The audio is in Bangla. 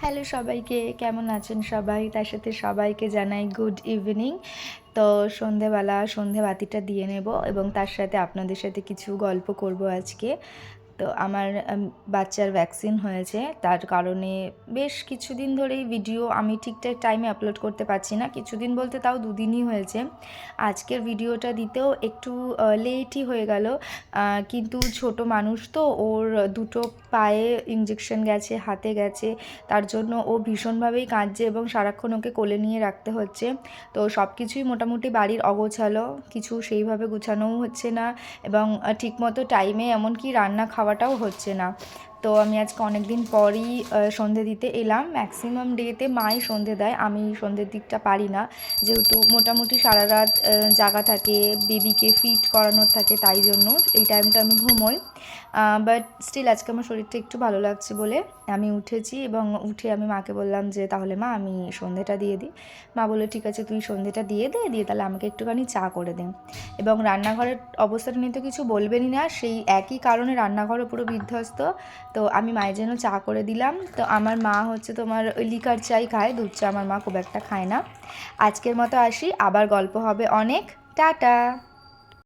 হ্যালো সবাইকে, কেমন আছেন সবাই? তার সাথে সবাইকে জানাই গুড ইভিনিং। তো সন্ধেবেলা সন্ধে বাতিটা দিয়ে নেব এবং তার সাথে আপনাদের সাথে কিছু গল্প করব আজকে। তো আমার বাচ্চার ভ্যাকসিন হয়েছে, তার কারণে বেশ কিছুদিন ধরেই ভিডিও আমি ঠিকঠাক টাইমে আপলোড করতে পারছি না। কিছুদিন বলতে তাও দুদিনই হয়েছে। আজকের ভিডিওটা দিতেও একটু লেটই হয়ে গেল, কিন্তু ছোট মানুষ তো, ওর দুটো পায়ে ইঞ্জেকশন গেছে, হাতে গেছে, তার জন্য ও ভীষণভাবেই কাঁদছে এবং সারাক্ষণ ওকে কোলে নিয়ে রাখতে হচ্ছে। তো সব কিছুই মোটামুটি বাড়ির অগোছালো, কিছু সেইভাবে গুছানোও হচ্ছে না এবং ঠিকমতো টাইমে এমনকি রান্না খাওয়াটাও হচ্ছে না। তো আমি আজকে অনেক দিন পরই সন্ধে দিতে এলাম। ম্যাক্সিমাম ডেতে মাই সন্ধে দেয়, আমি সন্ধ্যের দিকটা পারি না, যেহেতু মোটামুটি সারা রাত জাগা থাকে, বেবিকে ফিট করানোর থাকে, তাই জন্য এই টাইমটা আমি ঘুমোই। বাট স্টিল আজকে আমার শরীরটা একটু ভালো লাগছে বলে আমি উঠেছি এবং উঠে আমি মাকে বললাম যে তাহলে মা আমি সন্ধেটা দিয়ে দিই। মা বললো ঠিক আছে তুই সন্ধেটা দিয়ে দিয়ে তাহলে আমাকে একটুখানি চা করে দে। এবং রান্নাঘরের অবস্থাটা নিয়ে তো কিছু বলবেনই না, সেই একই কারণে রান্নাঘরও পুরো বিধ্বস্ত। তো আমি মায়ের জন্য চা করে দিলাম। তো আমার মা হচ্ছে তোমার ওই লিকার চাই খায়, দুধ চা আমার মা খুব একটা খায় না। আজকের মতো আসি, আবার গল্প হবে অনেক। টাটা।